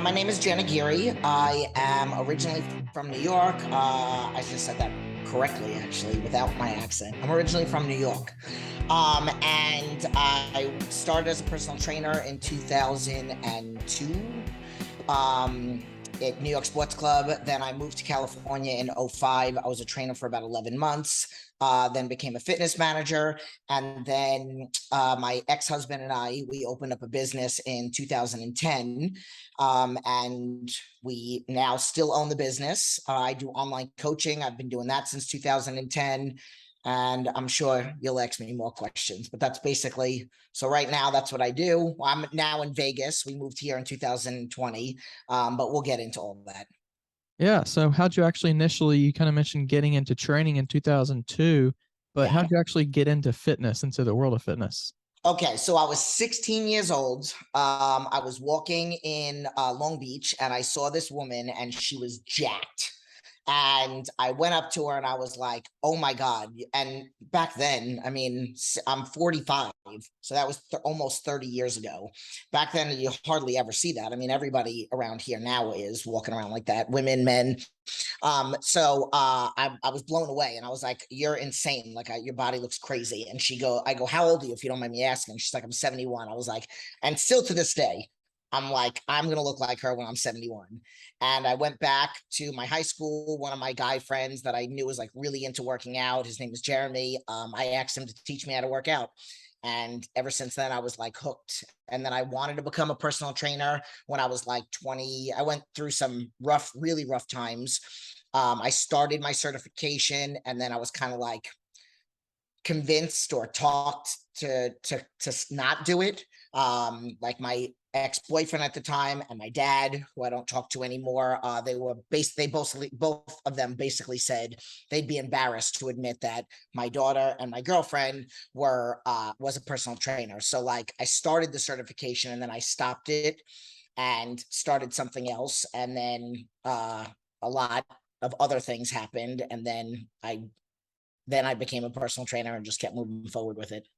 My name is Jenn Aguirre. I am originally from New York. I just said that correctly, actually, without my accent. I'm originally from New York. And I started as a personal trainer in 2002 at New York Sports Club. Then I moved to California in 2005. I was a trainer for about 11 months. Then became a fitness manager. And then my ex-husband and we opened up a business in 2010. And we now still own the business. I do online coaching. I've been doing that since 2010. And I'm sure you'll ask me more questions, but that's basically, so right now that's what I do. I'm now in Vegas. We moved here in 2020, but we'll get into all of that. Yeah. So how'd you actually initially, you kind of mentioned getting into training in 2002, but Yeah. how'd you actually get into fitness, into the world of fitness? Okay, so I was 16 years old. I was walking in Long Beach and I saw this woman and she was jacked. And I went up to her and I was like, oh my God. And back then, I mean, I'm 45. So that was almost 30 years ago. Back then, you hardly ever see that. I mean, everybody around here now is walking around like that, women, men. I was blown away and I was like, you're insane. Like your body looks crazy. And I go, how old are you? If you don't mind me asking. She's like, I'm 71. I was like, and still to this day, I'm like, I'm going to look like her when I'm 71. And I went back to my high school. One of my guy friends that I knew was like really into working out. His name was Jeremy. I asked him to teach me how to work out. And ever since then, I was like hooked. And then I wanted to become a personal trainer when I was like 20. I went through some really rough times. I started my certification and then I was kind of like convinced or talked to not do it. Like my ex-boyfriend at the time and my dad, who I don't talk to anymore, they both of them basically said they'd be embarrassed to admit that my daughter and my girlfriend was a personal trainer. So like I started the certification and then I stopped it and started something else, and then a lot of other things happened, and then I became a personal trainer and just kept moving forward with it.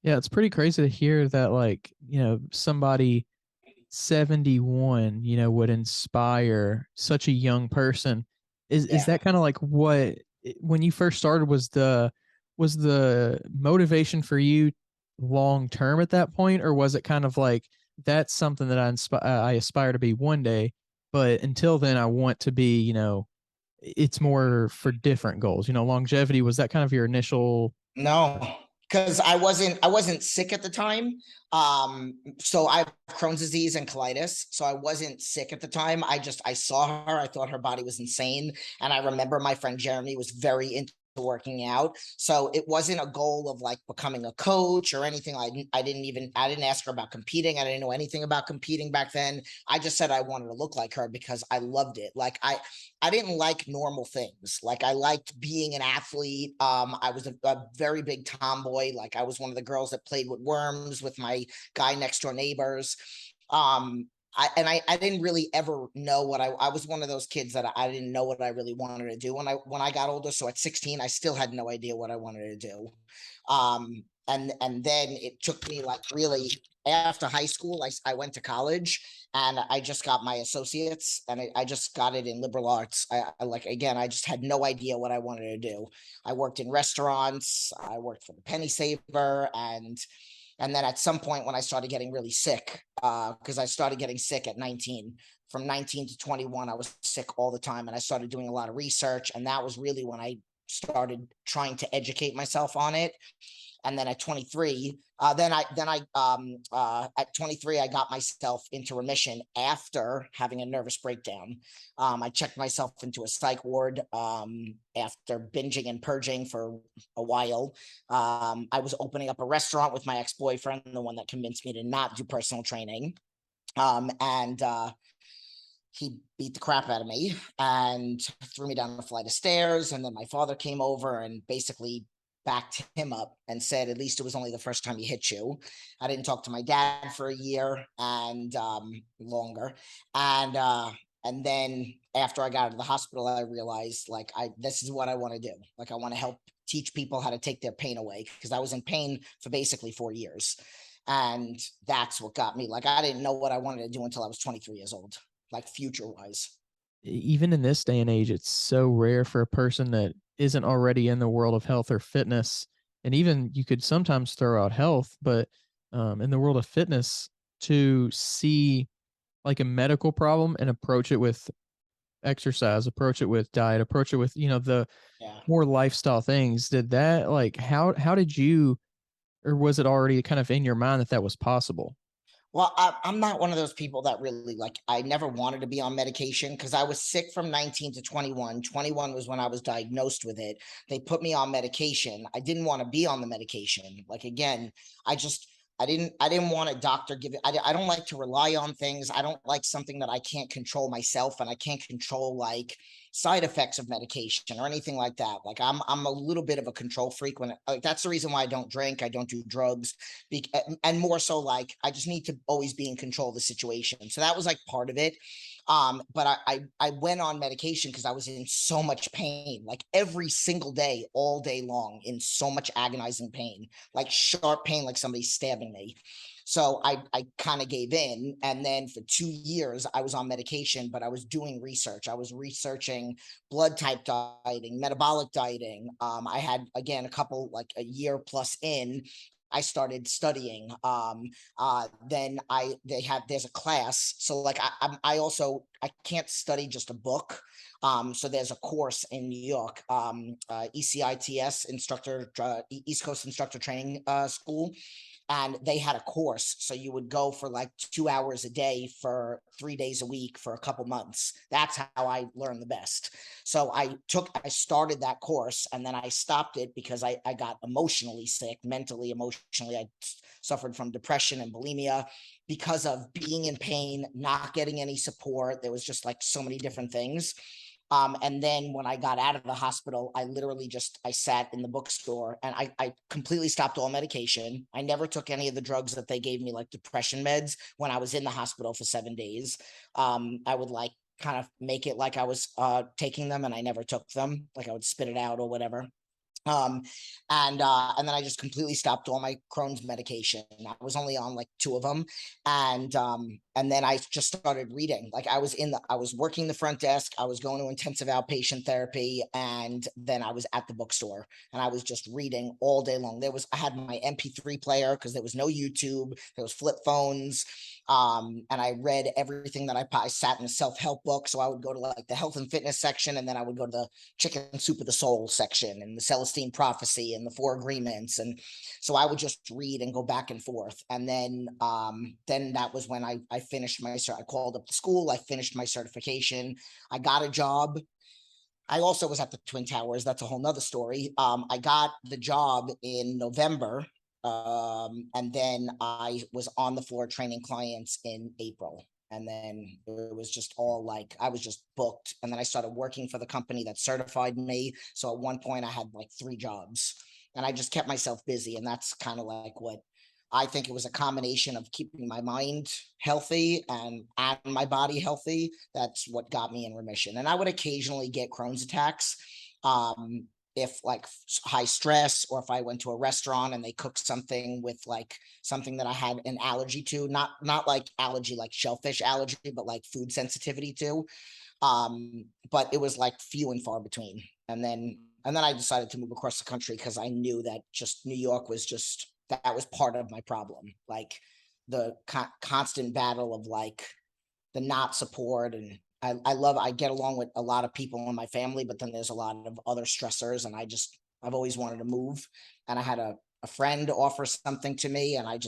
Yeah, it's pretty crazy to hear that, like, somebody 71, would inspire such a young person. Is Yeah. that kind of like what, when you first started, was the motivation for you long term at that point, or was it kind of like that's something that I aspire to be one day, but until then I want to be, it's more for different goals, longevity? Was that kind of your initial? No, because I wasn't sick at the time. So I have Crohn's disease and colitis. So I wasn't sick at the time. I saw her. I thought her body was insane. And I remember my friend Jeremy was very into working out. So it wasn't a goal of like becoming a coach or anything. I didn't ask her about competing. I didn't know anything about competing back then. I just said I wanted to look like her because I loved it. Like I didn't like normal things. Like I liked being an athlete. I was a very big tomboy. Like I was one of the girls that played with worms with my guy next door neighbors. I didn't really ever know what I was one of those kids that I didn't know what I really wanted to do when I got older. So at 16, I still had no idea what I wanted to do. And then it took me like really after high school, I went to college and I just got my associates and I just got it in liberal arts. I just had no idea what I wanted to do. I worked in restaurants, I worked for the penny saver, and then at some point when I started getting really sick, because I started getting sick at 19, from 19 to 21, I was sick all the time. And I started doing a lot of research. And that was really when I started trying to educate myself on it. And then at 23, at 23, I got myself into remission after having a nervous breakdown. I checked myself into a psych ward after binging and purging for a while. I was opening up a restaurant with my ex-boyfriend, the one that convinced me to not do personal training. And he beat the crap out of me and threw me down a flight of stairs. And then my father came over and basically backed him up and said, at least it was only the first time he hit you. I didn't talk to my dad for a year and longer. And then after I got out of the hospital, I realized like this is what I want to do. Like I want to help teach people how to take their pain away, because I was in pain for basically 4 years. And that's what got me. Like, I didn't know what I wanted to do until I was 23 years old, like future wise. Even in this day and age, it's so rare for a person that isn't already in the world of health or fitness. And even you could sometimes throw out health, but in the world of fitness, to see like a medical problem and approach it with exercise, approach it with diet, approach it with, the Yeah. more lifestyle things. Did that, like, how did you, or was it already kind of in your mind that that was possible? Well, I'm not one of those people that really like, I never wanted to be on medication because I was sick from 19 to 21. 21 was when I was diagnosed with it. They put me on medication. I didn't want to be on the medication. Like, again, I just, I didn't want a doctor give it. I don't like to rely on things. I don't like something that I can't control myself, and I can't control like side effects of medication or anything like that. Like, I'm a little bit of a control freak when like, that's the reason why I don't drink. I don't do drugs, and more so like I just need to always be in control of the situation. So that was like part of it. But I went on medication because I was in so much pain, like every single day, all day long, in so much agonizing pain, like sharp pain, like somebody stabbing me. So I kind of gave in. And then for 2 years, I was on medication, but I was doing research. I was researching blood type dieting, metabolic dieting. I had, again, a couple, like a year plus in, I started studying. Then there's a class. So like I also, I can't study just a book. So there's a course in New York, ECITS instructor, East Coast Instructor Training School, and they had a course. So you would go for like 2 hours a day for 3 days a week for a couple months. That's how I learned the best. So I started that course, and then I stopped it because I got emotionally sick, mentally, emotionally. I suffered from depression and bulimia because of being in pain, not getting any support. There was just like so many different things. And then when I got out of the hospital, I literally just, I sat in the bookstore, and I completely stopped all medication. I never took any of the drugs that they gave me, like depression meds, when I was in the hospital for 7 days. I would like kind of make it like I was taking them, and I never took them. Like I would spit it out or whatever. Um, and then I just completely stopped all my Crohn's medication. I was only on like two of them. And then I just started reading. Like I was working the front desk, I was going to intensive outpatient therapy, and then I was at the bookstore, and I was just reading all day long. I had my MP3 player because there was no YouTube, there was flip phones. And I read everything that I sat in a self-help book. So I would go to like the health and fitness section, and then I would go to the chicken soup of the soul section, and the Celestine prophecy, and the four agreements. And so I would just read and go back and forth. And then that was when I finished I called up the school, I finished my certification, I got a job. I also was at the Twin Towers. That's a whole nother story. I got the job in November. And then I was on the floor training clients in April. And then it was just all like, I was just booked. And then I started working for the company that certified me. So at one point I had like 3 jobs, and I just kept myself busy. And that's kind of like what I think, it was a combination of keeping my mind healthy and my body healthy. That's what got me in remission. And I would occasionally get Crohn's attacks. If like high stress, or if I went to a restaurant and they cooked something with like something that I had an allergy to, not like allergy, like shellfish allergy, but like food sensitivity to. But it was like few and far between. And then I decided to move across the country because I knew that just New York was just, that was part of my problem. Like the constant battle of like the not support. And I get along with a lot of people in my family, but then there's a lot of other stressors. And I've always wanted to move. And I had a friend offer something to me, and I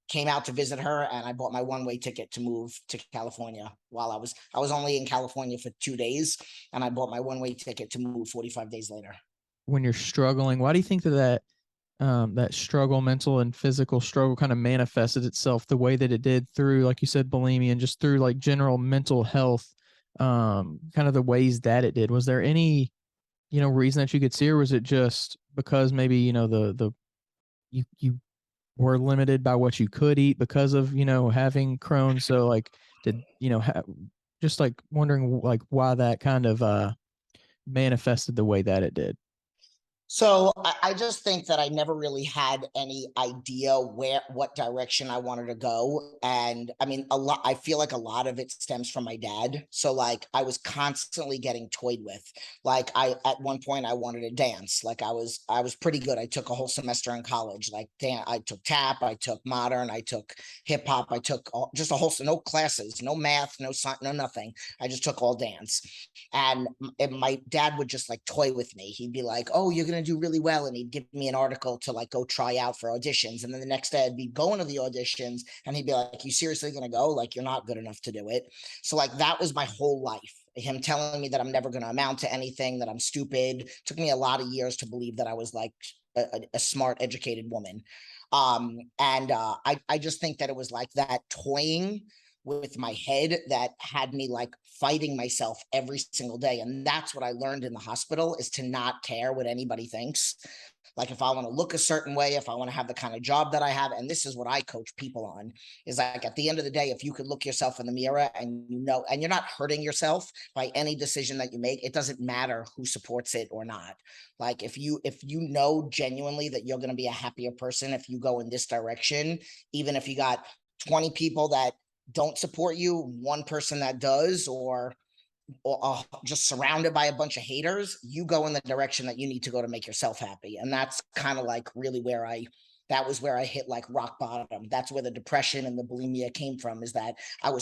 came out to visit her, and I bought my one-way ticket to move to California. While I was only in California for 2 days, and I bought my one-way ticket to move 45 days later. When you're struggling, why do you think that struggle, mental and physical struggle, kind of manifested itself the way that it did through, like you said, bulimia, and just through like general mental health, kind of the ways that it did? Was there any, reason that you could see, or was it just because maybe, the you were limited by what you could eat because of, having Crohn's? So like, did, just like wondering like why that kind of manifested the way that it did. So I just think that I never really had any idea what direction I wanted to go. And I mean, I feel like a lot of it stems from my dad. So like I was constantly getting toyed with. Like at one point I wanted to dance. Like I was pretty good. I took a whole semester in college. Like I took tap, I took modern, I took hip hop, I took just a whole, no classes, no math, no science, no nothing. I just took all dance. And my dad would just like toy with me. He'd be like, "Oh, you're gonna do really well," and he'd give me an article to like go try out for auditions. And then the next day I'd be going to the auditions, and he'd be like, "You seriously gonna go? Like you're not good enough to do it." So like that was my whole life. Him telling me that I'm never gonna amount to anything, that I'm stupid. It took me a lot of years to believe that I was like a smart, educated woman. I just think that it was like that toying with my head that had me like fighting myself every single day. And that's what I learned in the hospital, is to not care what anybody thinks. Like if I want to look a certain way, if I want to have the kind of job that I have, and this is what I coach people on, is like at the end of the day, if you could look yourself in the mirror and you know, and you're not hurting yourself by any decision that you make, it doesn't matter who supports it or not. Like if you know genuinely that you're going to be a happier person if you go in this direction, even if you got 20 people that don't support you, one person that does, or just surrounded by a bunch of haters, you go in the direction that you need to go to make yourself happy. And that's kind of like really where that was where I hit like rock bottom. That's where the depression and the bulimia came from, is that I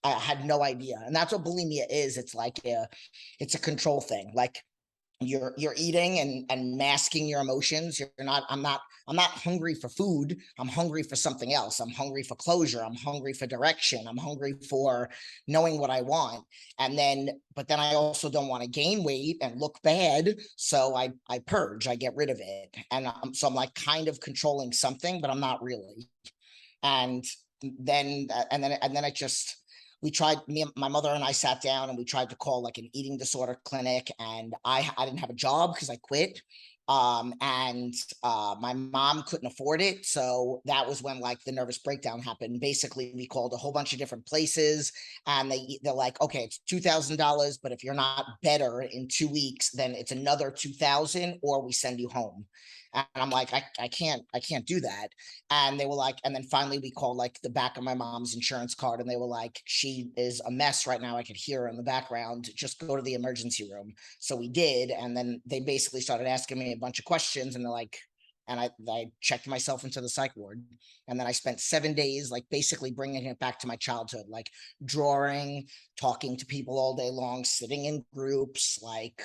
had no idea. And that's what bulimia is. It's like it's a control thing. Like you're eating and masking your emotions. I'm not hungry for food. I'm hungry for something else. I'm hungry for closure. I'm hungry for direction. I'm hungry for knowing what I want. But then I also don't want to gain weight and look bad. So I purge, I get rid of it. So I'm like kind of controlling something, but I'm not really. And then it just, we tried, my mother and I sat down and we tried to call like an eating disorder clinic, and I didn't have a job because I quit. My mom couldn't afford it. So that was when like the nervous breakdown happened. Basically, we called a whole bunch of different places, and they're like, "Okay, it's $2,000, but if you're not better in 2 weeks, then it's another 2,000, or we send you home." And I'm like, I can't do that. And they were like, and then finally we called like the back of my mom's insurance card, and they were like, "She is a mess right now. I could hear her in the background. Just go to the emergency room." So we did. And then they basically started asking me a bunch of questions, and they're like, and I checked myself into the psych ward. And then I spent 7 days, like basically bringing it back to my childhood, like drawing, talking to people all day long, sitting in groups, like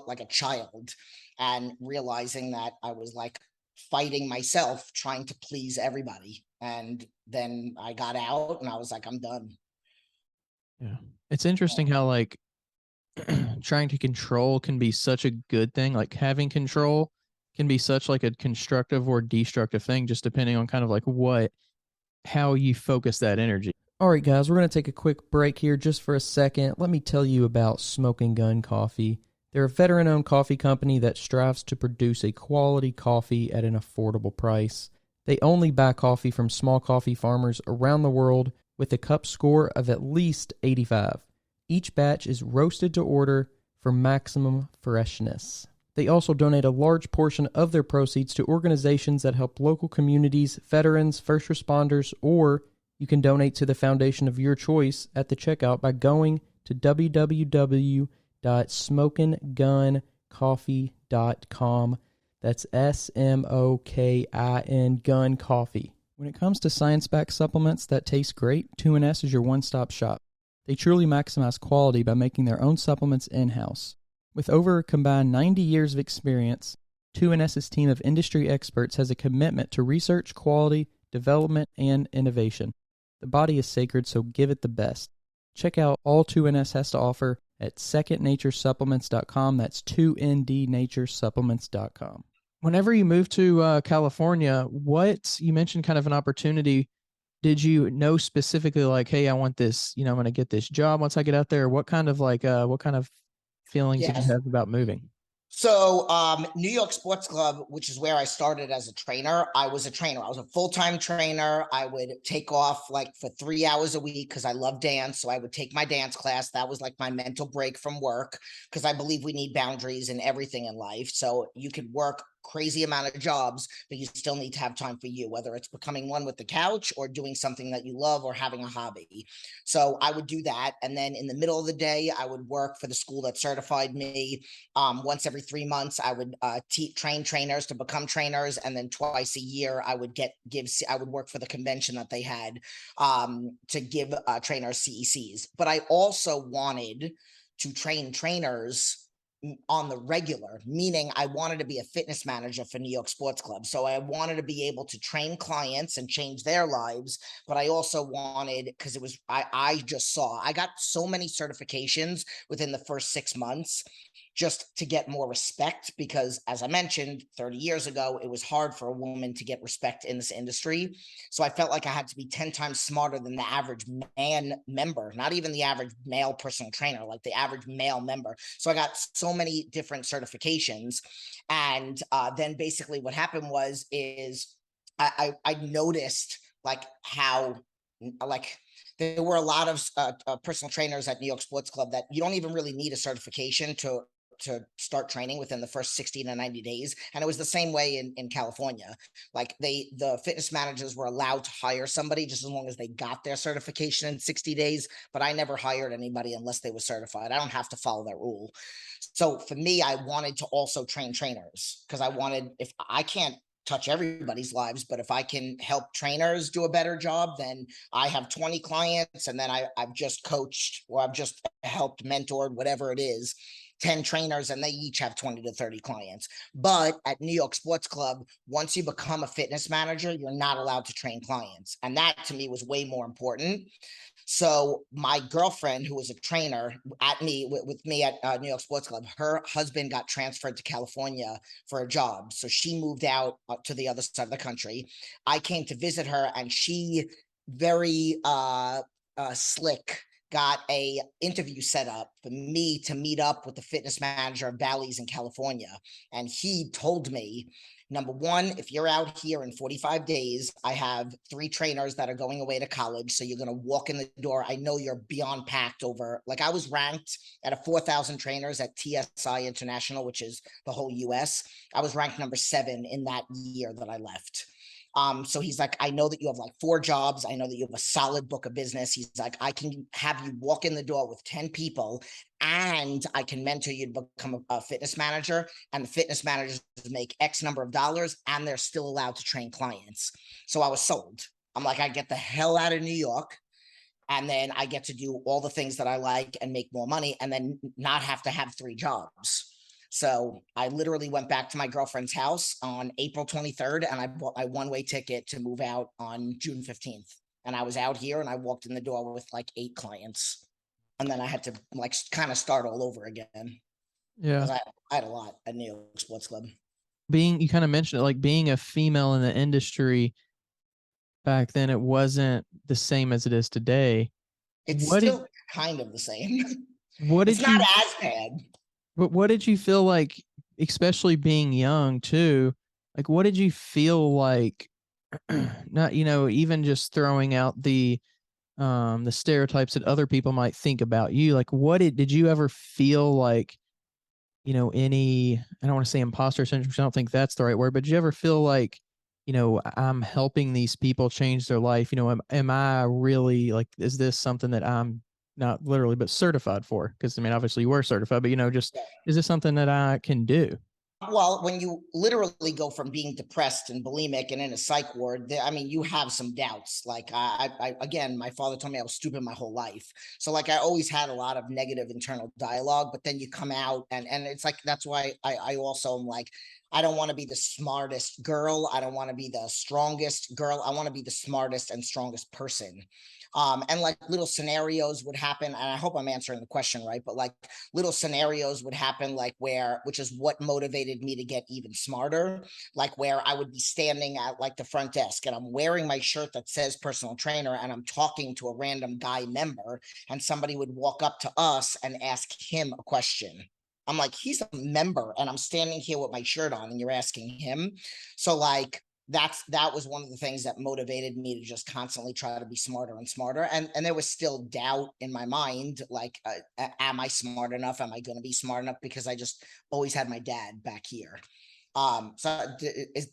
like a child, and realizing that I was like fighting myself, trying to please everybody. And then I got out and I was like, I'm done. Yeah. It's interesting how like trying to control can be such a good thing. Like having control can be such like a constructive or destructive thing, just depending on kind of like how you focus that energy. All right, guys, we're going to take a quick break here just for a second. Let me tell you about Smoking Gun Coffee. They're a veteran-owned coffee company that strives to produce a quality coffee at an affordable price. They only buy coffee from small coffee farmers around the world with a cup score of at least 85. Each batch is roasted to order for maximum freshness. They also donate a large portion of their proceeds to organizations that help local communities, veterans, first responders, or you can donate to the foundation of your choice at the checkout by going to www.smokingguncoffee.com. That's SMOKIN Gun Coffee. When it comes to science-backed supplements that taste great, 2NS is your one-stop shop. They truly maximize quality by making their own supplements in-house. With over a combined 90 years of experience, 2NS's team of industry experts has a commitment to research, quality, development, and innovation. The body is sacred, so give it the best. Check out all 2NS has to offer at secondnaturesupplements.com. That's 2ndnaturesupplements.com. Whenever you moved to California, you mentioned kind of an opportunity. Did you know specifically like, hey, I want this, I'm going to get this job once I get out there? What kind of feelings did you Yes. have about moving? So, New York Sports Club, which is where I started as a trainer, I was a trainer. I was a full-time trainer. I would take off like for 3 hours a week because I love dance. So I would take my dance class. That was like my mental break from work because I believe we need boundaries in everything in life. So you could work crazy amount of jobs, but you still need to have time for you, whether it's becoming one with the couch or doing something that you love or having a hobby. So I would do that. And then in the middle of the day, I would work for the school that certified me. Once every 3 months, I would train trainers to become trainers, and then twice a year, I would I would work for the convention that they had to give trainers CECs. But I also wanted to train trainers on the regular, meaning I wanted to be a fitness manager for New York Sports Club. So I wanted to be able to train clients and change their lives. But I also wanted, because it was, I just saw, I got so many certifications within the first 6 months just to get more respect, because as I mentioned 30 years ago, it was hard for a woman to get respect in this industry. So I felt like I had to be 10 times smarter than the average man member, not even the average male personal trainer, like the average male member. So I got so many different certifications. And then basically what happened is I noticed like how like there were a lot of personal trainers at New York Sports Club that you don't even really need a certification to start training within the first 60 to 90 days. And it was the same way in California. Like the fitness managers were allowed to hire somebody just as long as they got their certification in 60 days. But I never hired anybody unless they were certified. I don't have to follow that rule. So for me, I wanted to also train trainers because I wanted, if I can't touch everybody's lives, but if I can help trainers do a better job, then I have 20 clients, and then I've just coached or I've just helped mentored, whatever it is, 10 trainers, and they each have 20 to 30 clients. But at New York Sports Club, once you become a fitness manager, you're not allowed to train clients. And that to me was way more important. So my girlfriend, who was a trainer with me at New York Sports Club, her husband got transferred to California for a job. So she moved out to the other side of the country. I came to visit her, and she very slick got a interview set up for me to meet up with the fitness manager of Bally's in California. And he told me, number one, if you're out here in 45 days, I have 3 trainers that are going away to college. So you're going to walk in the door. I know you're beyond packed over. Like I was ranked out of 4,000 trainers at TSI International, which is the whole US. I was ranked number 7 in that year that I left. So he's like, I know that you have like 4 jobs. I know that you have a solid book of business. He's like, I can have you walk in the door with 10 people, and I can mentor you to become a fitness manager. And the fitness managers make X number of dollars, and they're still allowed to train clients. So I was sold. I'm like, I get the hell out of New York, and then I get to do all the things that I like and make more money, and then not have to have 3 jobs. So I literally went back to my girlfriend's house on April 23rd, and I bought my one-way ticket to move out on June 15th. And I was out here, and I walked in the door with like 8 clients. And then I had to like kind of start all over again. Yeah. Because I had a lot at New York Sports Club. You kind of mentioned it, like being a female in the industry back then, it wasn't the same as it is today. It's What did still kind of the same. what It's did not you as bad. what did you feel like, especially being young too? Like what did you feel like not, even just throwing out the stereotypes that other people might think about you. Like did you ever feel like, any, I don't want to say imposter syndrome, 'cause I don't think that's the right word, but did you ever feel like, I'm helping these people change their life? Am I really like, is this something that I'm not literally, but certified for? Because I mean, obviously you were certified, but just, is this something that I can do? Well, when you literally go from being depressed and bulimic and in a psych ward, I mean, you have some doubts. Like again, my father told me I was stupid my whole life. So like, I always had a lot of negative internal dialogue, but then you come out, and it's like, that's why I also am like, I don't want to be the smartest girl. I don't want to be the strongest girl. I want to be the smartest and strongest person. And like little scenarios would happen. And I hope I'm answering the question right, but like little scenarios would happen, like which is what motivated me to get even smarter, like where I would be standing at like the front desk, and I'm wearing my shirt that says personal trainer, and I'm talking to a random guy member, and somebody would walk up to us and ask him a question. I'm like, he's a member and I'm standing here with my shirt on and you're asking him. So like, that was one of the things that motivated me to just constantly try to be smarter and smarter. And there was still doubt in my mind, like, am I smart enough? Am I going to be smart enough? Because I just always had my dad back here. So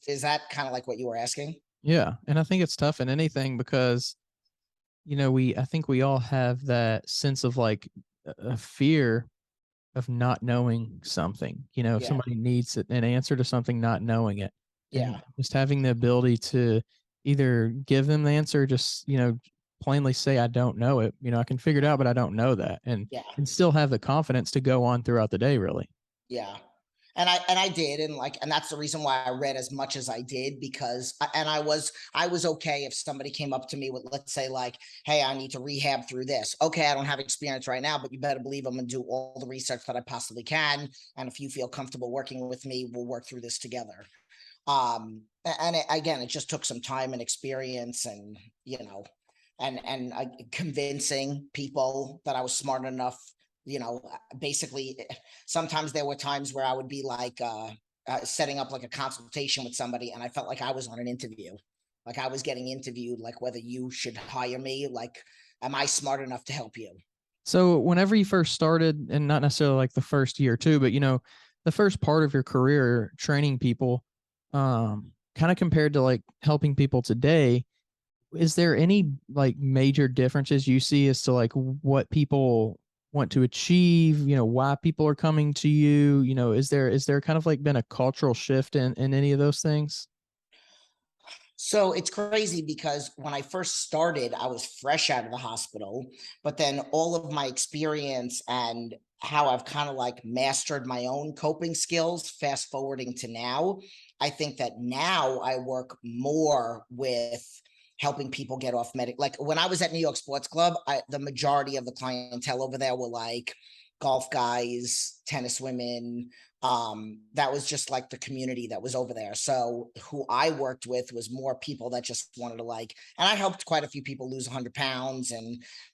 is that kind of like what you were asking? Yeah, and I think it's tough in anything because, I think we all have that sense of like a fear of not knowing something. If Yeah, somebody needs an answer to something, not knowing it, and yeah, just having the ability to either give them the answer, or just plainly say, "I don't know it." I can figure it out, but I don't know that, and yeah. still have the confidence to go on throughout the day. Really. Yeah. And I did, and like, and that's the reason why I read as much as I did, because and I was okay if somebody came up to me with, let's say, like, hey, I need to rehab through this. Okay, I don't have experience right now, but you better believe I'm gonna do all the research that I possibly can. And if you feel comfortable working with me, we'll work through this together. And again, it just took some time and experience, and and convincing people that I was smart enough. Basically, sometimes there were times where I would be like, setting up like a consultation with somebody, and I felt like I was on an interview, like I was getting interviewed, like whether you should hire me, like, am I smart enough to help you? So whenever you first started, and not necessarily like the first year or two, but the first part of your career training people, kind of compared to like helping people today, is there any like major differences you see as to like what people want to achieve, why people are coming to you? Is there kind of like been a cultural shift in any of those things? So it's crazy because when I first started, I was fresh out of the hospital, but then all of my experience and how I've kind of like mastered my own coping skills, fast forwarding to now, I think that now I work more with helping people get off medic. Like when I was at New York Sports Club, the majority of the clientele over there were like golf guys, tennis women, that was just like the community that was over there. So who I worked with was more people that just wanted to like, and I helped quite a few people lose 100 pounds.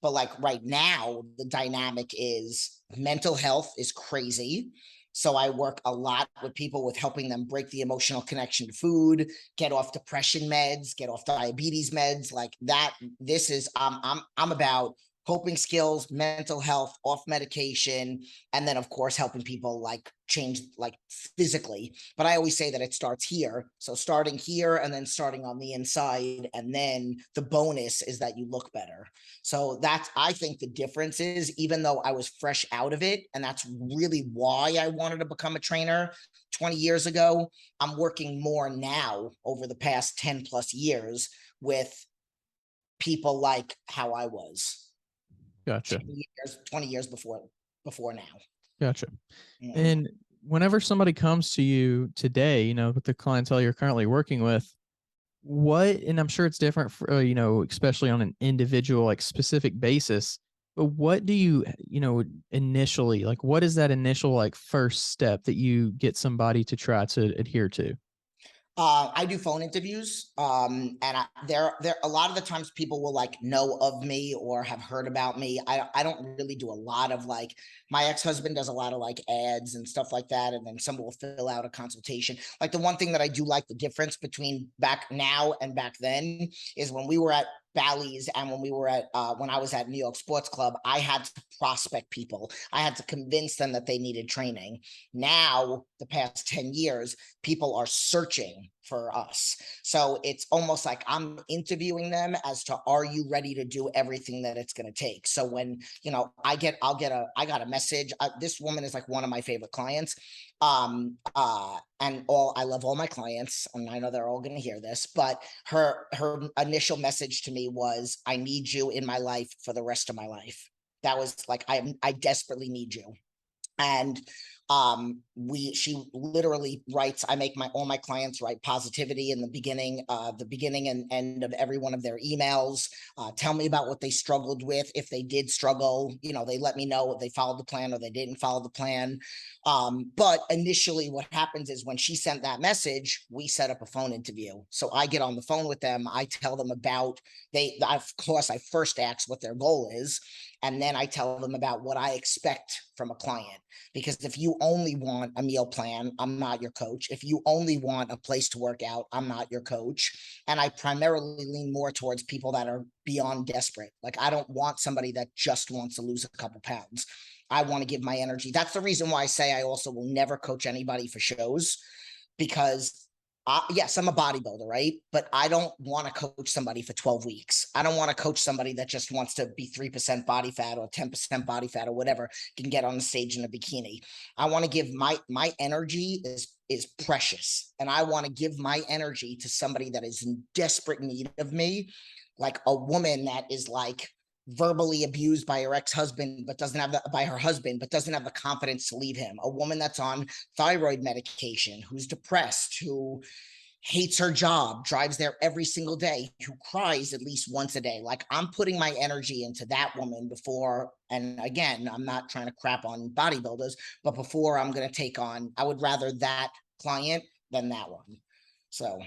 But like right now the dynamic is mental health is crazy. So I work a lot with people with helping them break the emotional connection to food, get off depression meds, get off diabetes meds, like that. This is, I'm about coping skills, mental health, off medication, and then of course helping people like change like physically. But I always say that it starts here, so starting here and then starting on the inside, and then the bonus is that you look better. So that's, I think the difference is, even though I was fresh out of it, and that's really why I wanted to become a trainer 20 years ago, I'm working more now over the past 10 plus years with people like how I was Gotcha. 10 years, 20 years before now. Gotcha. Mhm. And whenever somebody comes to you today, with the clientele you're currently working with, and I'm sure it's different for, especially on an individual, like specific basis, but what do you, initially, like, what is that initial, like, first step that you get somebody to try to adhere to? I do phone interviews, and there a lot of the times people will like know of me or have heard about me. I don't really do a lot of like, my ex husband does a lot of like ads and stuff like that, and then someone will fill out a consultation. Like the one thing that I do like the difference between back now and back then is when we were at Bally's and when we were at when I was at New York Sports Club, I had to prospect people. I had to convince them that they needed training. Now, the past 10 years, people are searching for us. So it's almost like I'm interviewing them as to, are you ready to do everything that it's going to take? So when, I got a message. This woman is like one of my favorite clients. And I love all my clients, and I know they're all going to hear this, but her initial message to me was, I need you in my life for the rest of my life. That was like, I desperately need you. And we she literally writes, I make my all my clients write positivity in the beginning and end of every one of their emails. Tell me about what they struggled with. If they did struggle, they let me know if they followed the plan or they didn't follow the plan. But initially what happens is, when she sent that message, we set up a phone interview. So I get on the phone with them, I tell them about, of course I first ask what their goal is, and then I tell them about what I expect from a client. Because if you only want a meal plan, I'm not your coach. If you only want a place to work out, I'm not your coach. And I primarily lean more towards people that are beyond desperate. Like, I don't want somebody that just wants to lose a couple pounds. I want to give my energy. That's the reason why I say I also will never coach anybody for shows, because yes, I'm a bodybuilder, right? But I don't want to coach somebody for 12 weeks. I don't want to coach somebody that just wants to be 3% body fat or 10% body fat or whatever, can get on the stage in a bikini. I want to give my energy is precious. And I want to give my energy to somebody that is in desperate need of me, like a woman that is like verbally abused by her ex-husband, but doesn't have by her husband, but doesn't have the confidence to leave him. A woman that's on thyroid medication, who's depressed, who hates her job, drives there every single day, who cries at least once a day. Like, I'm putting my energy into that woman before, and again, I'm not trying to crap on bodybuilders, but before I'm going to take on, I would rather that client than that one. So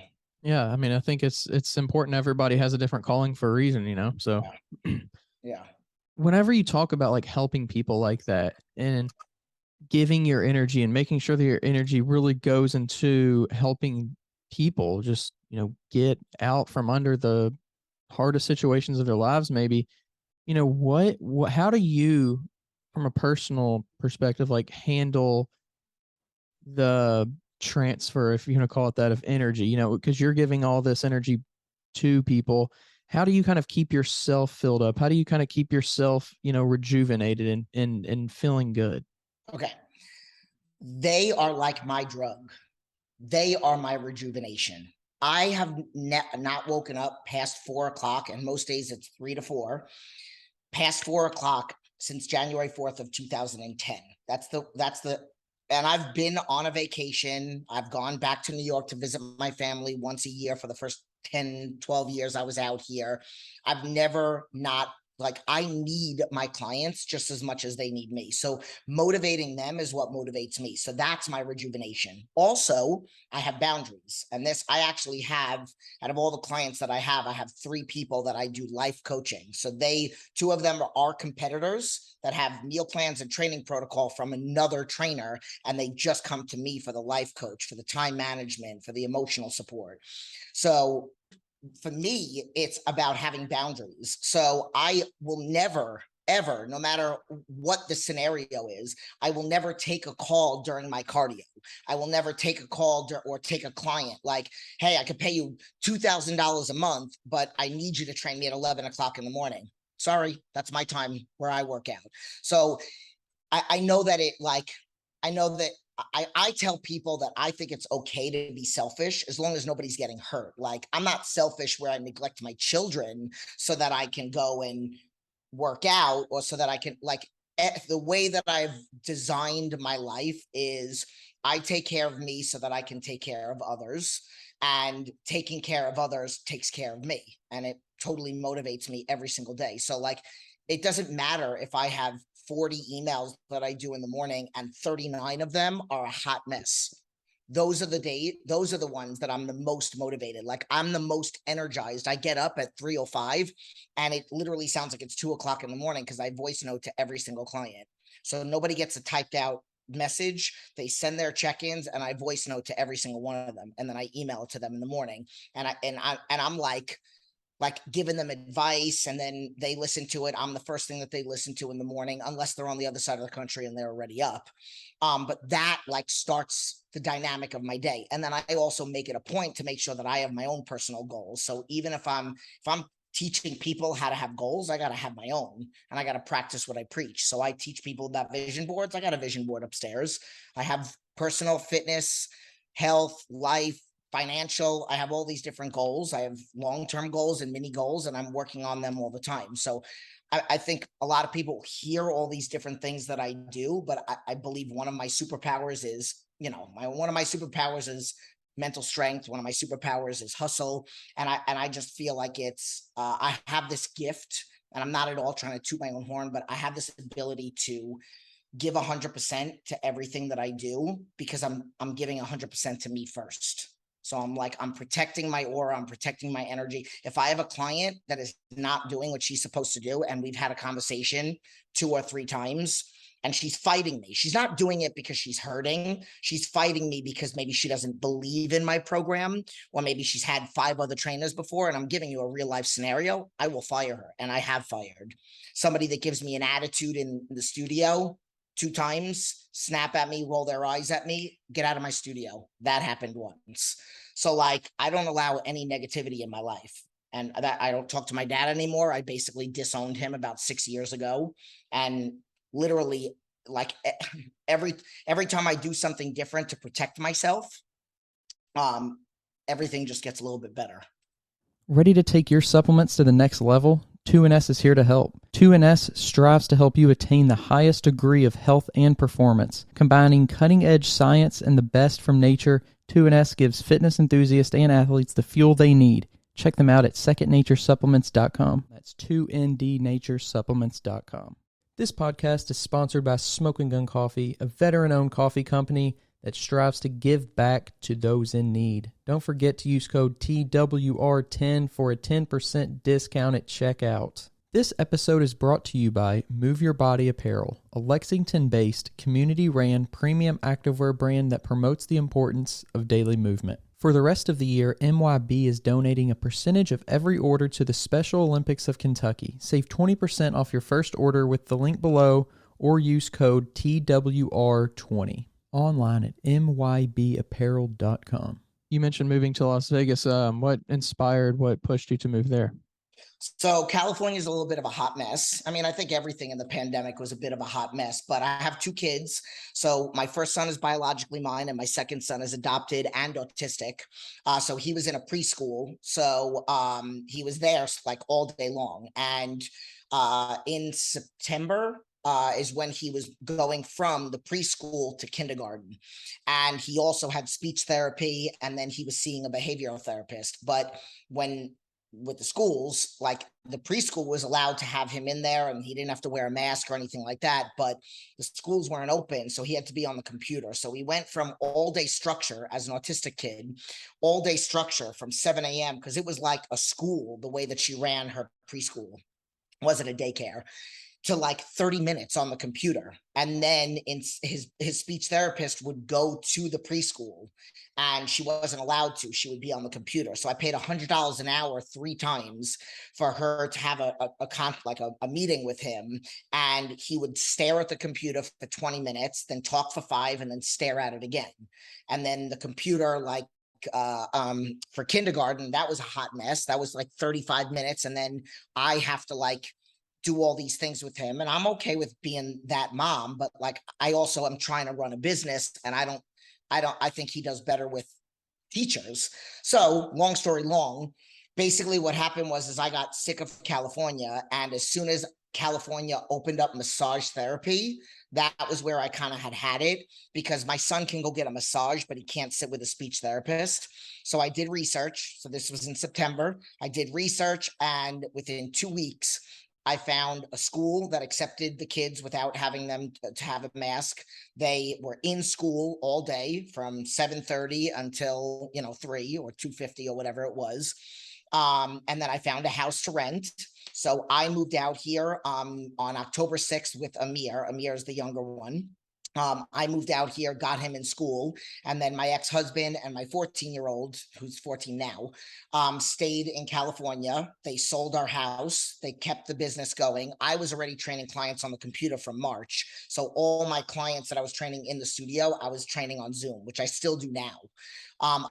Yeah, I mean, I think it's important. Everybody has a different calling for a reason, you know. So, yeah. whenever you talk about like helping people like that and giving your energy and making sure that your energy really goes into helping people just, you know, get out from under the hardest situations of their lives, maybe, you know, what how do you, from a personal perspective, like handle the transfer, if you want to call it that, of energy, you know, because you're giving all this energy to people. How do you kind of keep yourself filled up? How do you kind of keep yourself, you know, rejuvenated and feeling good? Okay. They are like my drug. They are my rejuvenation. I have not woken up past 4 o'clock, and most days it's 3 to 4, past 4 o'clock since January 4th of 2010. And I've been on a vacation. I've gone back to New York to visit my family once a year for the first 10, 12 years I was out here. I've never not, like, I need my clients just as much as they need me. So motivating them is what motivates me. So that's my rejuvenation. Also, I have boundaries. And this, I actually have, out of all the clients that I have 3 people that I do life coaching. So 2 of them are competitors that have meal plans and training protocol from another trainer. And they just come to me for the life coach, for the time management, for the emotional support. So for me, it's about having boundaries. So I will never, ever, no matter what the scenario is, I will never take a call during my cardio. I will never take a call or take a client like, hey, I could pay you $2,000 a month, but I need you to train me at 11 o'clock in the morning. Sorry, that's my time where I work out. So I know that I know that I tell people that I think it's okay to be selfish as long as nobody's getting hurt. Like, I'm not selfish where I neglect my children so that I can go and work out, or so that I can, like, the way that I've designed my life is I take care of me so that I can take care of others, and taking care of others takes care of me, and it totally motivates me every single day. So, like, it doesn't matter if I have 40 emails that I do in the morning and 39 of them are a hot mess. Those are the ones that I'm the most motivated. Like, I'm the most energized. I get up at 3:05 and it literally sounds like it's 2 o'clock in the morning because I voice note to every single client. So nobody gets a typed out message. They send their check-ins and I voice note to every single one of them. And then I email it to them in the morning. I'm like giving them advice, and then they listen to it. I'm the first thing that they listen to in the morning, unless they're on the other side of the country and they're already up. But that, like, starts the dynamic of my day. And then I also make it a point to make sure that I have my own personal goals. So even if I'm teaching people how to have goals, I got to have my own, and I got to practice what I preach. So I teach people about vision boards. I got a vision board upstairs. I have personal fitness, health, life, financial. I have all these different goals. I have long-term goals and mini goals, and I'm working on them all the time. So I think a lot of people hear all these different things that I do, but I believe one of my superpowers is, one of my superpowers is mental strength. One of my superpowers is hustle. And I just feel like I have this gift, and I'm not at all trying to toot my own horn, but I have this ability to give 100% to everything that I do, because I'm giving 100% to me first. So I'm protecting my aura, I'm protecting my energy. If I have a client that is not doing what she's supposed to do, and we've had a conversation 2 or 3 times, and she's fighting me. She's not doing it because she's hurting. She's fighting me because maybe she doesn't believe in my program, or maybe she's had 5 other trainers before. And I'm giving you a real life scenario. I will fire her, and I have fired somebody that gives me an attitude in the studio 2 times, snap at me, roll their eyes at me, get out of my studio. That happened once. So like, I don't allow any negativity in my life. And that I don't talk to my dad anymore. I basically disowned him about 6 years ago. And literally, like every time I do something different to protect myself, everything just gets a little bit better. Ready to take your supplements to the next level? 2NS is here to help. 2NS strives to help you attain the highest degree of health and performance. Combining cutting-edge science and the best from nature, 2NS gives fitness enthusiasts and athletes the fuel they need. Check them out at secondnaturesupplements.com. That's 2ndnaturesupplements.com. This podcast is sponsored by Smoking Gun Coffee, a veteran-owned coffee company that strives to give back to those in need. Don't forget to use code TWR10 for a 10% discount at checkout. This episode is brought to you by Move Your Body Apparel, a Lexington-based, community-ran premium activewear brand that promotes the importance of daily movement. For the rest of the year, MYB is donating a percentage of every order to the Special Olympics of Kentucky. Save 20% off your first order with the link below or use code TWR20. Online at mybapparel.com. You mentioned moving to Las Vegas. What pushed you to move there? So California is a little bit of a hot mess. I mean, I think everything in the pandemic was a bit of a hot mess, but I have 2 kids. So my first son is biologically mine, and my second son is adopted and autistic. So he was in a preschool. So he was there like all day long. And in September, is when he was going from the preschool to kindergarten. And he also had speech therapy, and then he was seeing a behavioral therapist. But with the schools, like the preschool was allowed to have him in there and he didn't have to wear a mask or anything like that, but the schools weren't open, so he had to be on the computer. So he went from all day structure as an autistic kid, all day structure from 7 a.m. because it was like a school, the way that she ran her preschool. It wasn't a daycare, to like 30 minutes on the computer. And then his speech therapist would go to the preschool, and she wasn't allowed to. She would be on the computer. So I paid $100 an hour 3 times for her to have a meeting with him. And he would stare at the computer for 20 minutes, then talk for 5, and then stare at it again. And then the computer, like, for kindergarten, that was a hot mess. That was like 35 minutes. And then I have to like do all these things with him, and I'm okay with being that mom, but like I also am trying to run a business, and I think he does better with teachers. So long story long, basically what happened was I got sick of California, and as soon as California opened up massage therapy, that was where I kind of had it, because my son can go get a massage, but he can't sit with a speech therapist. So I did research. So this was in September. I did research, and within 2 weeks, I found a school that accepted the kids without having them to have a mask. They were in school all day from 7:30 until 3 or 2:50 or whatever it was. And then I found a house to rent. So I moved out here on October 6th with Amir. Amir is the younger one. I moved out here, got him in school, and then my ex-husband and my 14-year-old, who's 14 now, stayed in California. They sold our house. They kept the business going. I was already training clients on the computer from March. So all my clients that I was training in the studio, I was training on Zoom, which I still do now.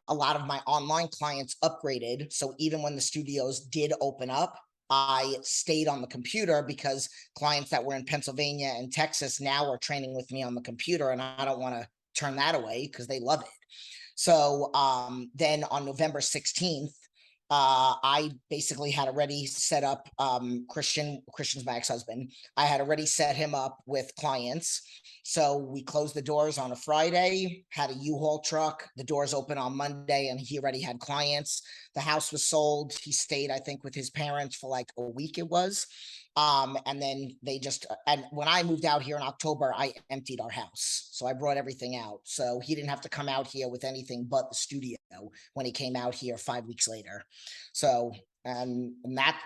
A lot of my online clients upgraded. So even when the studios did open up, I stayed on the computer, because clients that were in Pennsylvania and Texas now are training with me on the computer, and I don't want to turn that away because they love it. So then on November 16th, I basically had already set up Christian's my ex-husband. I had already set him up with clients. So we closed the doors on a Friday, had a U-Haul truck, the doors open on Monday, and he already had clients. The house was sold. He stayed, I think, with his parents for like a week it was. And then they just, and when I moved out here in October, I emptied our house. So I brought everything out. So he didn't have to come out here with anything but the studio when he came out here 5 weeks later. So, and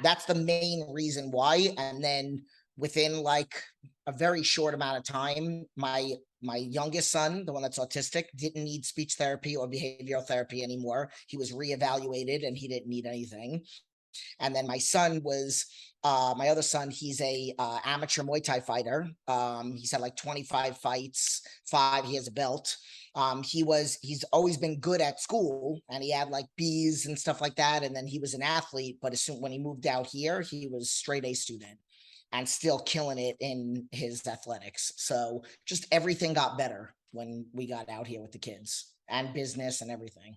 that's the main reason why. And then within like a very short amount of time, my youngest son, the one that's autistic, didn't need speech therapy or behavioral therapy anymore. He was reevaluated and he didn't need anything. And then my son was my other son, he's a amateur Muay Thai fighter. He's had like 25 fights, he has a belt. He's always been good at school and he had like B's and stuff like that. And then he was an athlete, but as soon when he moved out here, he was straight A student and still killing it in his athletics. So just everything got better when we got out here with the kids and business and everything.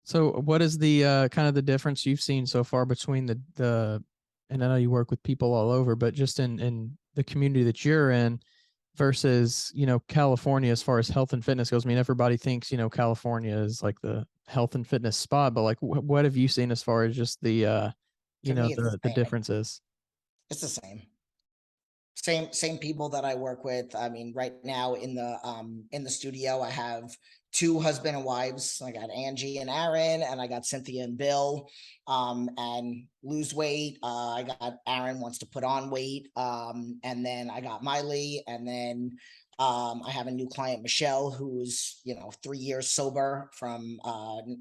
So what is the kind of the difference you've seen so far between the and I know you work with people all over, but just in the community that you're in versus, California as far as health and fitness goes? I mean, everybody thinks, California is like the health and fitness spot, but like what have you seen as far as just the the differences? It's the same people that I work with. I mean, right now in the studio, I have two husband and wives. I got Angie and Aaron, and I got Cynthia and Bill. And lose weight. I got Aaron wants to put on weight. And then I got Miley, and then I have a new client, Michelle, who's 3 years sober from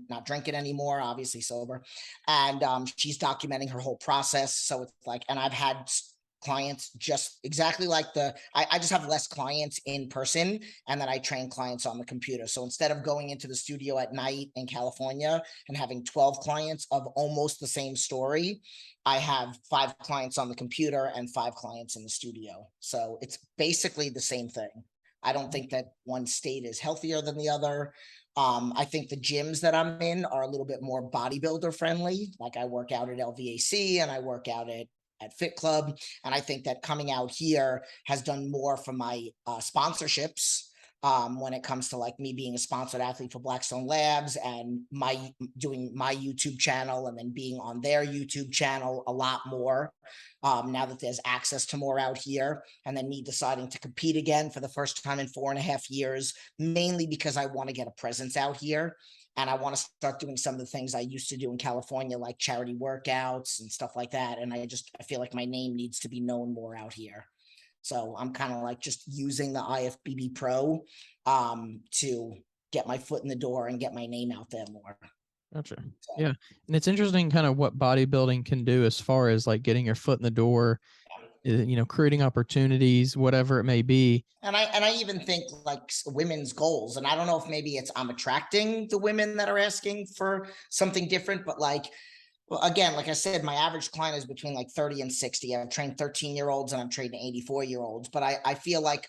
not drinking anymore, obviously sober, and she's documenting her whole process. So it's like, and I've had clients just exactly like I just have less clients in person, and then I train clients on the computer. So instead of going into the studio at night in California and having 12 clients of almost the same story, I have 5 clients on the computer and 5 clients in the studio. So it's basically the same thing. I don't think that one state is healthier than the other. I think the gyms that I'm in are a little bit more bodybuilder friendly. Like I work out at LVAC and I work out at Fit Club. And I think that coming out here has done more for my sponsorships when it comes to like me being a sponsored athlete for Blackstone Labs and doing my YouTube channel and then being on their YouTube channel a lot more now that there's access to more out here. And then me deciding to compete again for the first time in 4.5 years, mainly because I want to get a presence out here. And I want to start doing some of the things I used to do in California, like charity workouts and stuff like that. And I feel like my name needs to be known more out here. So I'm kind of like just using the IFBB Pro to get my foot in the door and get my name out there more. Gotcha. So, yeah. And it's interesting kind of what bodybuilding can do as far as like getting your foot in the door, creating opportunities, whatever it may be. And I even think like women's goals, and I don't know if maybe I'm attracting the women that are asking for something different, but like, well, again, like I said, my average client is between like 30 and 60. I've trained 13-year-olds and I'm training 84-year-olds, but I feel like,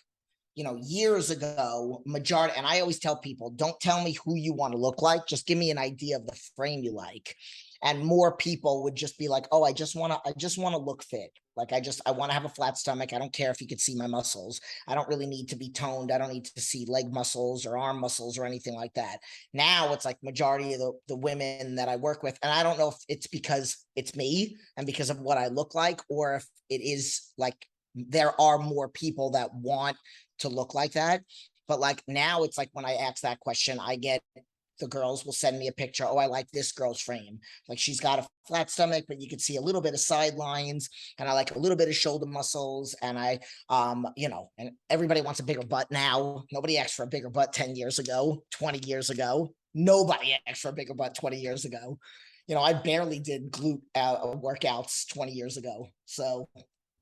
years ago, majority, and I always tell people, don't tell me who you want to look like. Just give me an idea of the frame you like. And more people would just be like, oh, I just want to look fit. Like, I want to have a flat stomach. I don't care if you could see my muscles. I don't really need to be toned. I don't need to see leg muscles or arm muscles or anything like that. Now it's like majority of the women that I work with. And I don't know if it's because it's me and because of what I look like, or if it is like, there are more people that want to look like that. But like now it's like when I ask that question, I get the girls will send me a picture. Oh, I like this girl's frame. Like she's got a flat stomach, but you can see a little bit of sidelines, and I like a little bit of shoulder muscles. And and everybody wants a bigger butt now. Nobody asked for a bigger butt 10 years ago, 20 years ago. Nobody asked for a bigger butt 20 years ago. I barely did glute workouts 20 years ago. So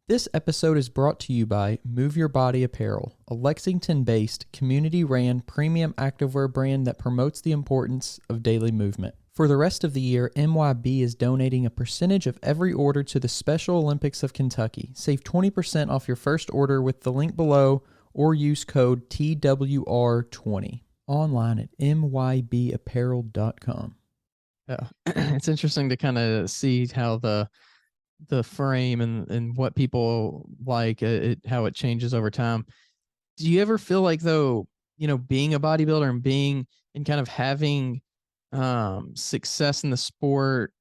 this episode is brought to you by Move Your Body Apparel, a Lexington-based, community-ran premium activewear brand that promotes the importance of daily movement. For the rest of the year, MYB is donating a percentage of every order to the Special Olympics of Kentucky. Save 20% off your first order with the link below or use code TWR20 online at mybapparel.com. Yeah, it's interesting to kind of see how the frame and what people like, how it changes over time. Do you ever feel like, though, being a bodybuilder and being and kind of having success in the sport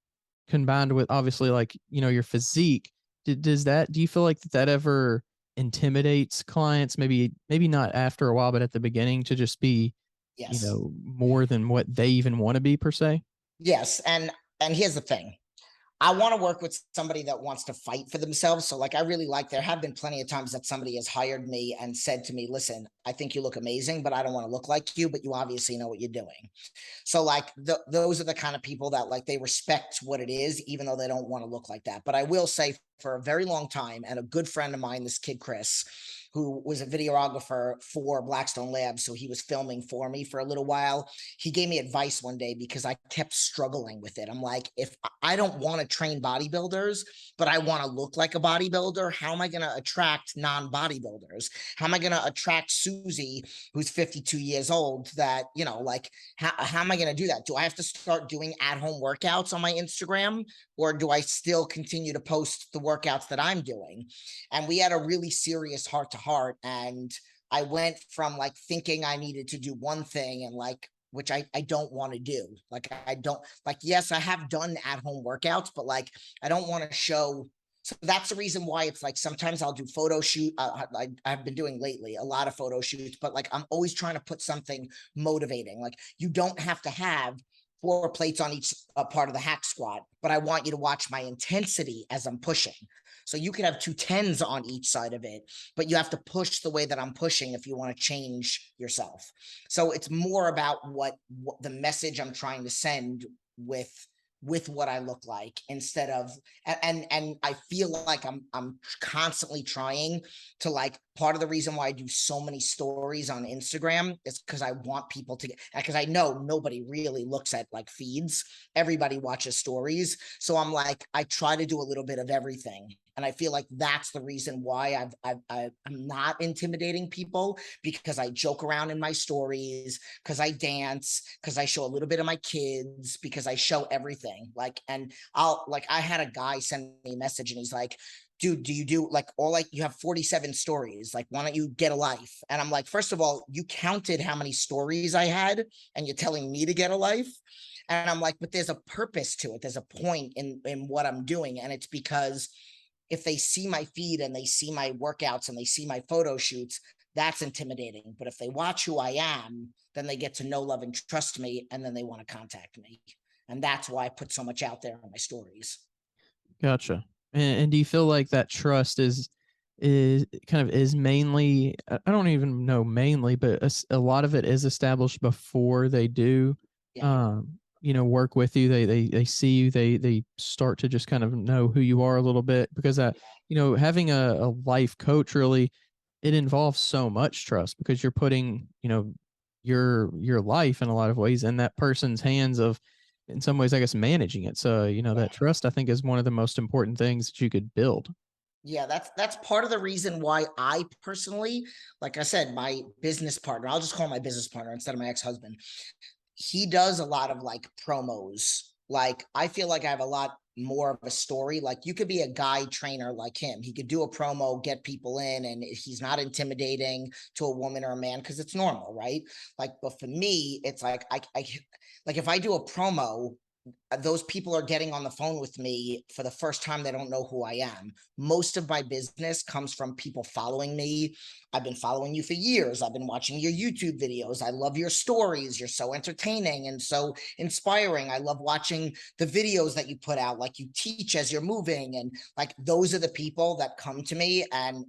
combined with obviously like, your physique, Do you feel like that ever intimidates clients? Maybe not after a while, but at the beginning to just be, Yes. more than what they even want to be per se? Yes. And here's the thing. I want to work with somebody that wants to fight for themselves. So, like, I really like, there have been plenty of times that somebody has hired me and said to me, listen, I think you look amazing, but I don't want to look like you, but you obviously know what you're doing. So like those are the kind of people that like they respect what it is, even though they don't want to look like that. But I will say for a very long time, and a good friend of mine, this kid Chris, who was a videographer for Blackstone Labs, so he was filming for me for a little while. He gave me advice one day because I kept struggling with it. I'm like, if I don't want to train bodybuilders, but I want to look like a bodybuilder, how am I going to attract non-bodybuilders? How am I going to attract Susie, who's 52 years old, that, like, how am I going to do that? Do I have to start doing at-home workouts on my Instagram, or do I still continue to post the workouts that I'm doing? And we had a really serious heart to heart. And I went from like thinking I needed to do one thing and like, which I don't want to do. Like, I don't like, yes, I have done at-home workouts, but like, I don't want to show. So that's the reason why it's like sometimes I'll do photo shoot. I've been doing lately a lot of photo shoots, but like I'm always trying to put something motivating. Like, you don't have to have 4 plates on each part of the hack squat, but I want you to watch my intensity as I'm pushing. So you could have 2 10s on each side of it, but you have to push the way that I'm pushing if you want to change yourself. So it's more about what the message I'm trying to send with what I look like, instead of, and I feel like I'm constantly trying to, like, part of the reason why I do so many stories on Instagram is because I want people to get, because I know nobody really looks at like feeds. Everybody watches stories. So I'm like, I try to do a little bit of everything. And I feel like that's the reason why I'm not intimidating people, because I joke around in my stories, because I dance, because I show a little bit of my kids, because I show everything. Like, and I had a guy send me a message and he's like, dude, do you do like you have 47 stories? Like, why don't you get a life? And I'm like, first of all, you counted how many stories I had and you're telling me to get a life? And I'm like, but there's a purpose to it. There's a point in what I'm doing. And it's because if they see my feed and they see my workouts and they see my photo shoots, that's intimidating. But if they watch who I am, then they get to know, love, and trust me, and then they want to contact me. And that's why I put so much out there on my stories. Gotcha. And do you feel like that trust is kind of is mainly, I don't even know mainly, but a lot of it is established before they do, Yeah. work with you. They see you. They start to just kind of know who you are a little bit, because having a life coach really, it involves so much trust, because you're putting, your life in a lot of ways in that person's hands of, in some ways, I guess, managing it. So, Yeah. that trust, I think, is one of the most important things that you could build. Yeah, that's part of the reason why I personally, like I said, my business partner, I'll just call him my business partner instead of my ex-husband. He does a lot of like promos. Like, I feel like I have a lot more of a story. Like, you could be a guy trainer like him. He could do a promo, get people in, and he's not intimidating to a woman or a man because it's normal, right? Like, but for me, it's like I like if I do a promo, those people are getting on the phone with me for the first time. They don't know who I am. Most of my business comes from people following me. I've been following you for years. I've been watching your YouTube videos. I love your stories. You're so entertaining and so inspiring. I love watching the videos that you put out. Like, you teach as you're moving, and like those are the people that come to me, and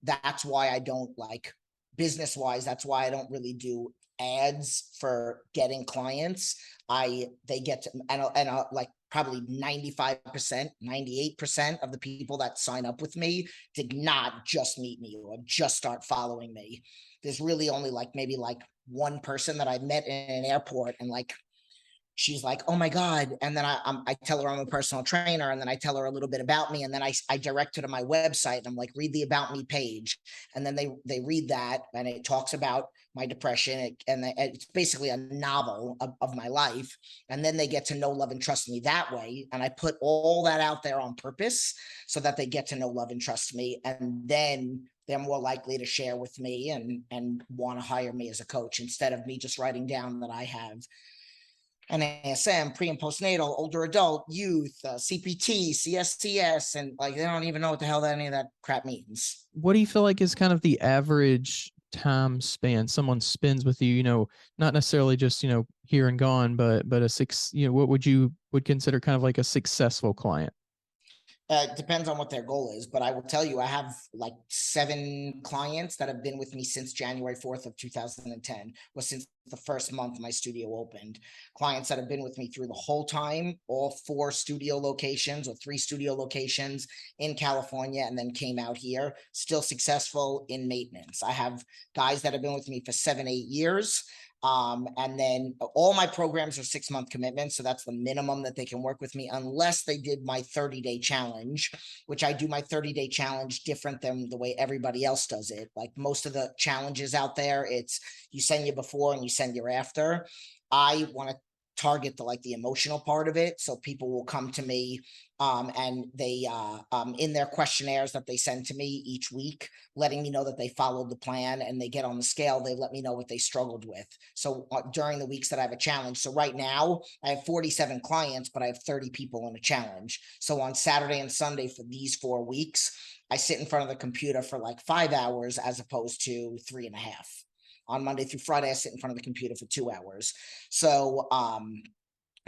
that's why I don't, like, business wise, that's why I don't really do ads for getting clients. They get to, and like probably 95%, 98% of the people that sign up with me did not just meet me or just start following me. There's really only like maybe like one person that I met in an airport, and like she's like, oh my God. And then I tell her I'm a personal trainer, and then I tell her a little bit about me. And then I direct her to my website, and I'm like, read the about me page. And then they read that, and it talks about my depression. And it's basically a novel of my life. And then they get to know, love, and trust me that way. And I put all that out there on purpose so that they get to know, love, and trust me. And then they're more likely to share with me and want to hire me as a coach, instead of me just writing down that I have NASM, pre and postnatal, older adult, youth, CPT, CSCS, and like they don't even know what the hell any of that crap means. What do you feel like is kind of the average time span someone spends with you? You know, not necessarily just, you know, here and gone, but a six. You know, what would you would consider kind of like a successful client? It depends on what their goal is, but I will tell you, I have like 7 clients that have been with me since January 4th of 2010, was since the first month my studio opened. Clients that have been with me through the whole time, all 4 studio locations or 3 studio locations in California, and then came out here, still successful in maintenance. I have guys that have been with me for 7, 8 years. And then all my programs are 6-month commitments. So that's the minimum that they can work with me unless they did my 30-day challenge, which I do my 30-day challenge different than the way everybody else does it. Like most of the challenges out there, it's you send your before and you send your after. I want to target the emotional part of it. So people will come to me and they in their questionnaires that they send to me each week, letting me know that they followed the plan, and they get on the scale, they let me know what they struggled with. So during the weeks that I have a challenge, so right now I have 47 clients, but I have 30 people in a challenge. So on Saturday and Sunday for these 4 weeks, I sit in front of the computer for like 5 hours as opposed to 3.5. On Monday through Friday, I sit in front of the computer for 2 hours. So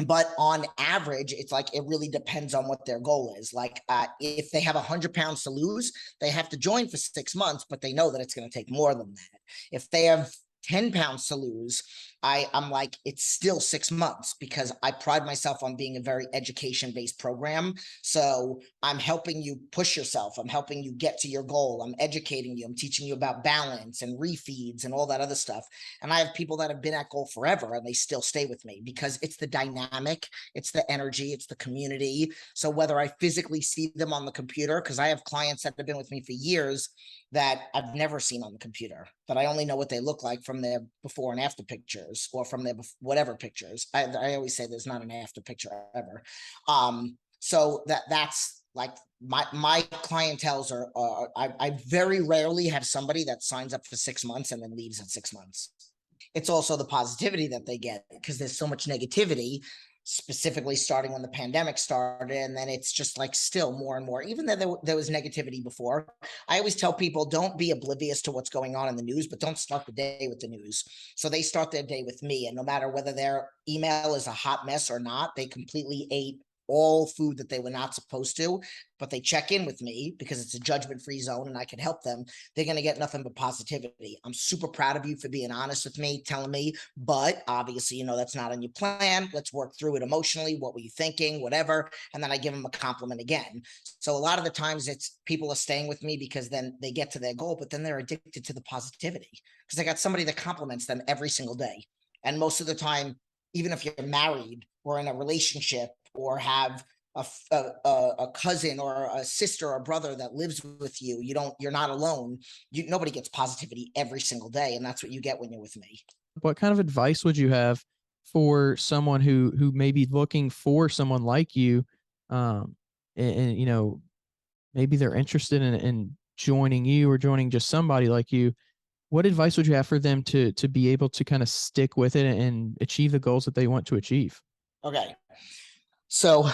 but on average, it's like it really depends on what their goal is. Like if they have 100 pounds to lose, they have to join for 6 months, but they know that it's going to take more than that. If they have 10 pounds to lose, I'm like, it's still 6 months, because I pride myself on being a very education-based program. So I'm helping you push yourself. I'm helping you get to your goal. I'm educating you. I'm teaching you about balance and refeeds and all that other stuff. And I have people that have been at goal forever and they still stay with me because it's the dynamic, it's the energy, it's the community. So whether I physically see them on the computer, because I have clients that have been with me for years that I've never seen on the computer, that I only know what they look like from their before and after pictures, or from their whatever pictures. I always say there's not an after picture ever. So that's like my clientels are I very rarely have somebody that signs up for 6 months and then leaves in 6 months. It's also the positivity that they get, because there's so much negativity, specifically starting when the pandemic started, and then it's just like still more and more, even though there was negativity before. I always tell people, don't be oblivious to what's going on in the news, but don't start the day with the news. So they start their day with me, and no matter whether their email is a hot mess or not, they completely ate all food that they were not supposed to, but they check in with me because it's a judgment-free zone and I can help them. They're going to get nothing but positivity. I'm super proud of you for being honest with me, telling me, but obviously, you know, that's not on your plan. Let's work through it emotionally. What were you thinking? Whatever. And then I give them a compliment again. So a lot of the times it's people are staying with me because then they get to their goal, but then they're addicted to the positivity because I got somebody that compliments them every single day. And most of the time, even if you're married or in a relationship or have a cousin or a sister or brother that lives with you, you're not alone. Nobody gets positivity every single day, and that's what you get when you're with me. What kind of advice would you have for someone who may be looking for someone like you, um, and you know, maybe they're interested in joining you or joining just somebody like you? What advice would you have for them to be able to kind of stick with it and achieve the goals that they want to achieve? Okay, so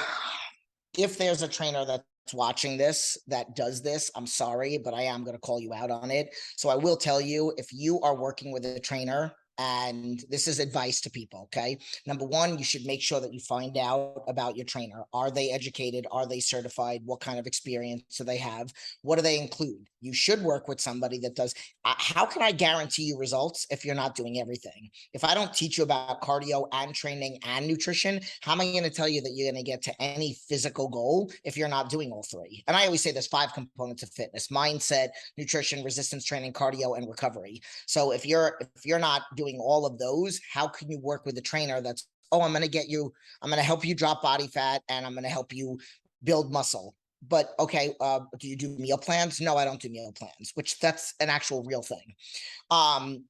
if there's a trainer that's watching this that does this, I'm sorry, but I am going to call you out on it. So I will tell you, if you are working with a trainer, and this is advice to people, okay? Number one, you should make sure that you find out about your trainer. Are they educated? Are they certified? What kind of experience do they have? What do they include? You should work with somebody that does. How can I guarantee you results if you're not doing everything? If I don't teach you about cardio and training and nutrition, how am I going to tell you that you're going to get to any physical goal if you're not doing all 3? And I always say there's 5 components of fitness: mindset, nutrition, resistance training, cardio, and recovery. So if you're not doing all of those, how can you work with a trainer that's, oh, I'm going to help you drop body fat and I'm going to help you build muscle? But okay, do you do meal plans? No, I don't do meal plans, which that's an actual real thing.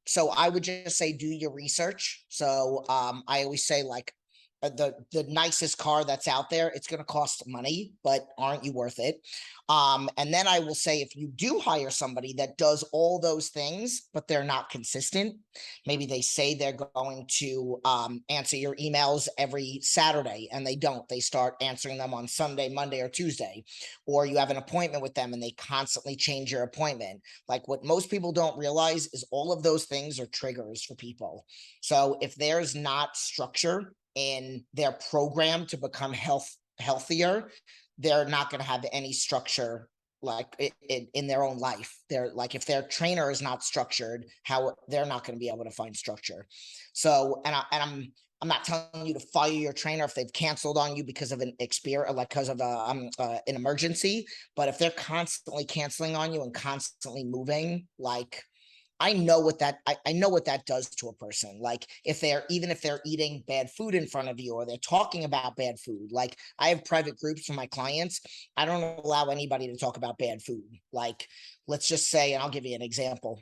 So I would just say do your research. So I always say, like, the nicest car that's out there, it's going to cost money, but aren't you worth it? And then I will say, if you do hire somebody that does all those things, but they're not consistent, maybe they say they're going to answer your emails every Saturday and they don't, they start answering them on Sunday, Monday, or Tuesday, or you have an appointment with them and they constantly change your appointment. Like, what most people don't realize is all of those things are triggers for people. So if there's not structure in their program to become healthier, they're not going to have any structure like in their own life. They're like, if their trainer is not structured, how they're not going to be able to find structure. So, I'm not telling you to fire your trainer if they've canceled on you because of an experience, like because of an emergency. But if they're constantly canceling on you and constantly moving, like, I know what that does to a person. Like, if they're eating bad food in front of you, or they're talking about bad food. Like, I have private groups for my clients. I don't allow anybody to talk about bad food. Like, let's just say, and I'll give you an example.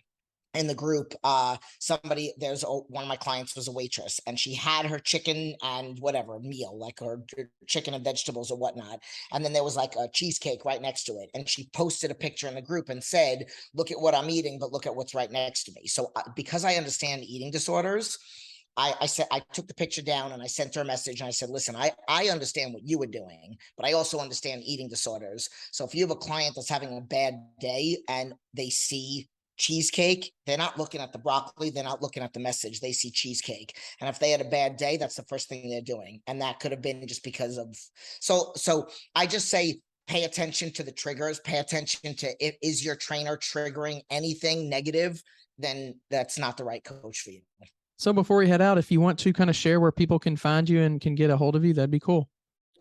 In the group, one of my clients was a waitress, and she had her chicken and whatever meal, like her chicken and vegetables or whatnot, and then there was like a cheesecake right next to it, and she posted a picture in the group and said, look at what I'm eating, but look at what's right next to me. So because I understand eating disorders, I said, I took the picture down and I sent her a message and I said, listen, I understand what you were doing, but I also understand eating disorders. So if you have a client that's having a bad day and they see cheesecake, they're not looking at the broccoli, they're not looking at the message, they see cheesecake. And if they had a bad day, that's the first thing they're doing. And that could have been just because of, so I just say, pay attention to the triggers, pay attention to, is your trainer triggering anything negative, then that's not the right coach for you. So before we head out, if you want to kind of share where people can find you and can get a hold of you, that'd be cool.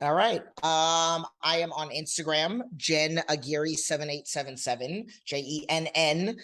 All right. I am on Instagram, Jenn Aguirre 7877, JennAguirre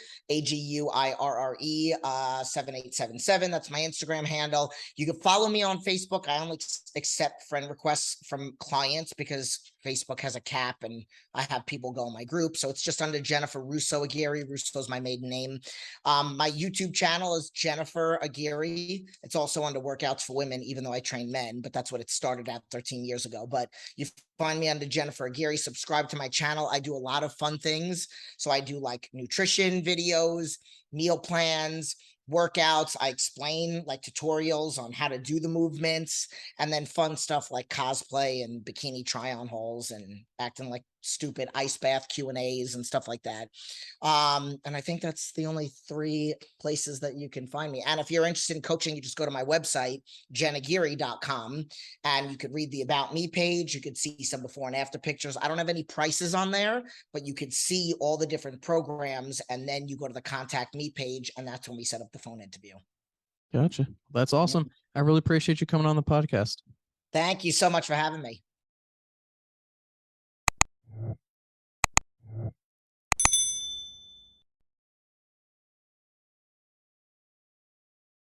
7877. That's my Instagram handle. You can follow me on Facebook. I only accept friend requests from clients because Facebook has a cap and I have people go in my group. So it's just under Jennifer Russo Aguirre. Russo is my maiden name. My YouTube channel is Jennifer Aguirre. It's also under Workouts for Women, even though I train men, but that's what it started at 13 years ago. But you find me under Jennifer Aguirre. Subscribe to my channel. I do a lot of fun things. So I do like nutrition videos, meal plans, workouts. I explain like tutorials on how to do the movements, and then fun stuff like cosplay and bikini try-on hauls and acting like stupid ice bath Q&As and stuff like that. And I think that's the only 3 places that you can find me. And if you're interested in coaching, you just go to my website, jennaguirre.com, and you could read the About Me page. You could see some before and after pictures. I don't have any prices on there, but you could see all the different programs, and then you go to the Contact Me page, and that's when we set up the phone interview. Gotcha. That's awesome. I really appreciate you coming on the podcast. Thank you so much for having me.